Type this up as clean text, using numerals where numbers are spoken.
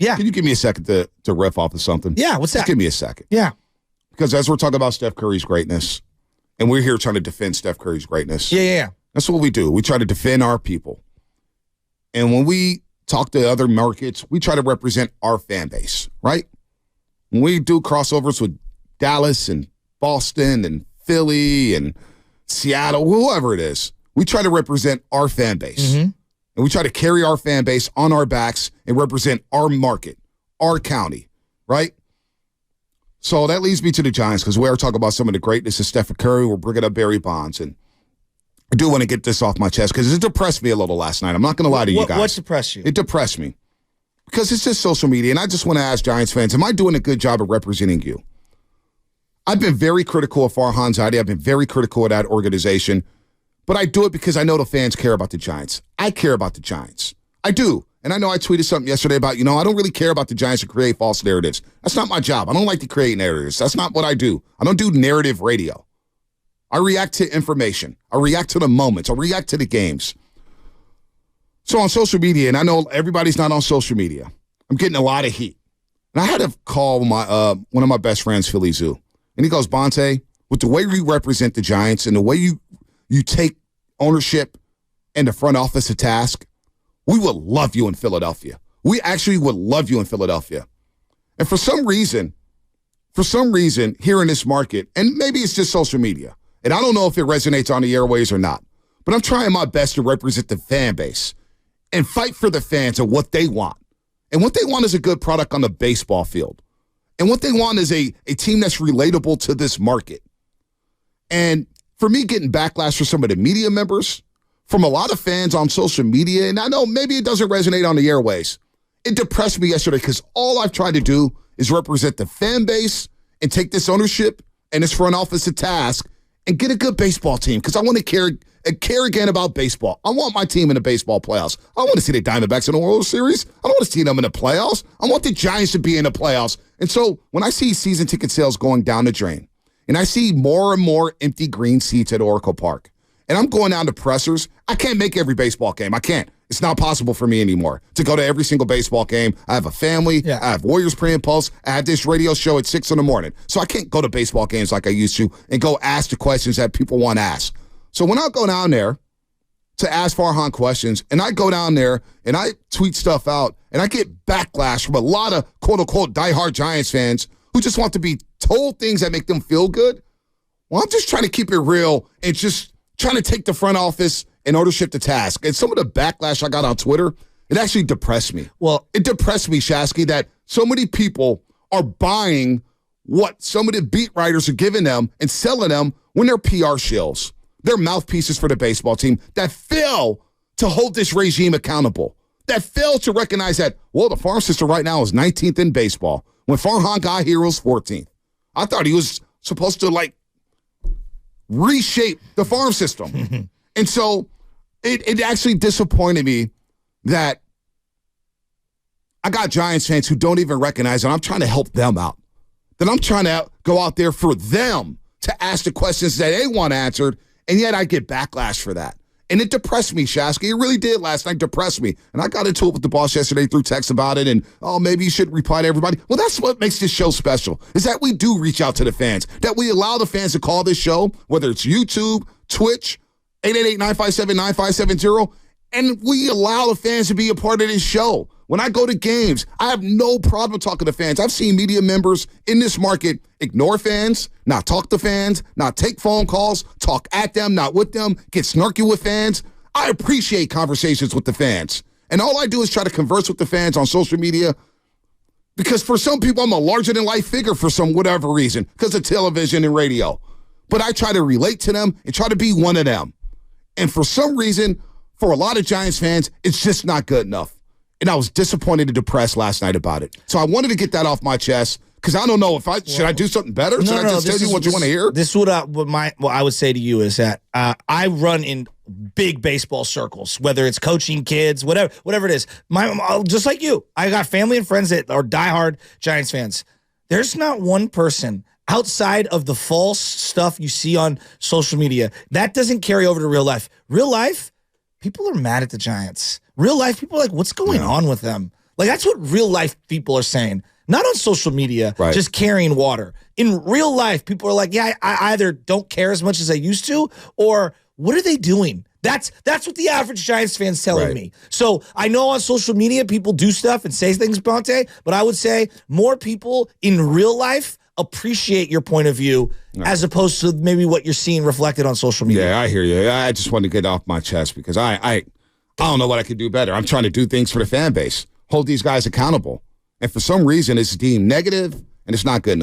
Yeah. Can you give me a second to riff off of something? Yeah, what's that? Just give me a second. Yeah. Because as we're talking about Steph Curry's greatness, and we're here trying to defend Steph Curry's greatness. Yeah. That's what we do. We try to defend our people. And when we talk to other markets, we try to represent our fan base, right? When we do crossovers with Dallas and Boston and Philly and Seattle, whoever it is, we try to represent our fan base. Mm-hmm. And we try to carry our fan base on our backs and represent our market, our county, right? So that leads me to the Giants because we are talking about some of the greatness of Stephen Curry. We're bringing up Barry Bonds. And I do want to get this off my chest because it depressed me a little last night. I'm not going to lie to you guys. What depressed you? It depressed me because it's just social media. And I just want to ask Giants fans, am I doing a good job of representing you? I've been very critical of Farhan Zaidi. I've been very critical of that organization. But I do it because I know the fans care about the Giants. I care about the Giants. I do. And I know I tweeted something yesterday about, I don't really care about the Giants to create false narratives. That's not my job. I don't like to create narratives. That's not what I do. I don't do narrative radio. I react to information. I react to the moments. I react to the games. So on social media, and I know everybody's not on social media, I'm getting a lot of heat. And I had to call my one of my best friends, Philly Zoo. And he goes, Bonta, with the way you represent the Giants and the way you take ownership and the front office to task, we would love you in Philadelphia. We actually would love you in Philadelphia. And for some reason, here in this market, and maybe it's just social media, and I don't know if it resonates on the airways or not, but I'm trying my best to represent the fan base and fight for the fans and what they want. And what they want is a good product on the baseball field. And what they want is a team that's relatable to this market. And for me, getting backlash for some of the media members, from a lot of fans on social media, and I know maybe it doesn't resonate on the airways, it depressed me yesterday because all I've tried to do is represent the fan base and take this ownership and this front office to task and get a good baseball team because I want to care again about baseball. I want my team in the baseball playoffs. I don't want to see the Diamondbacks in the World Series. I don't want to see them in the playoffs. I want the Giants to be in the playoffs. And so when I see season ticket sales going down the drain and I see more and more empty green seats at Oracle Park, and I'm going down to pressers, I can't make every baseball game. I can't. It's not possible for me anymore to go to every single baseball game. I have a family. Yeah. I have Warriors pre and post. I have this radio show at 6 a.m. So I can't go to baseball games like I used to and go ask the questions that people want to ask. So when I go down there to ask Farhan questions, and I go down there and I tweet stuff out, and I get backlash from a lot of quote-unquote diehard Giants fans who just want to be told things that make them feel good, well, I'm just trying to keep it real and just trying to take the front office and ownership to task. And some of the backlash I got on Twitter, it actually depressed me. Well, it depressed me, Shasky, that so many people are buying what some of the beat writers are giving them and selling them when they're PR shills. They're mouthpieces for the baseball team that fail to hold this regime accountable, that fail to recognize that, well, the farm system right now is 19th in baseball. When Farhan got here, it was 14th. I thought he was supposed to, reshape the farm system. And so it actually disappointed me that I got Giants fans who don't even recognize that I'm trying to help them out, that I'm trying to go out there for them to ask the questions that they want answered, and yet I get backlash for that. And it depressed me, Shasky. It really did last night, depressed me. And I got into it with the boss yesterday through text about it, and, maybe you shouldn't reply to everybody. Well, that's what makes this show special, is that we do reach out to the fans, that we allow the fans to call this show, whether it's YouTube, Twitch, 888-957-9570, and we allow the fans to be a part of this show. When I go to games, I have no problem talking to fans. I've seen media members in this market ignore fans, not talk to fans, not take phone calls, talk at them, not with them, get snarky with fans. I appreciate conversations with the fans. And all I do is try to converse with the fans on social media because for some people, I'm a larger-than-life figure for some whatever reason because of television and radio. But I try to relate to them and try to be one of them. And for some reason, for a lot of Giants fans, it's just not good enough. And I was disappointed and depressed last night about it. So I wanted to get that off my chest because I don't know if should I do something better? Should I just tell you what you want to hear? This is what I would say to you is that I run in big baseball circles, whether it's coaching kids, whatever it is. Just like you, I got family and friends that are diehard Giants fans. There's not one person outside of the false stuff you see on social media that doesn't carry over to real life. Real life, people are mad at the Giants. Real life, people are like, what's going on with them? Like, that's what real life people are saying. Not on social media, Right. just carrying water. In real life, people are like, yeah, I either don't care as much as I used to, or what are they doing? That's what the average Giants fan's telling Right. me. So I know on social media people do stuff and say things, Bonta, but I would say more people in real life appreciate your point of view as opposed to maybe what you're seeing reflected on social media. Yeah, I hear you. I just want to get off my chest because I don't know what I could do better. I'm trying to do things for the fan base, hold these guys accountable. And for some reason, it's deemed negative and it's not good enough.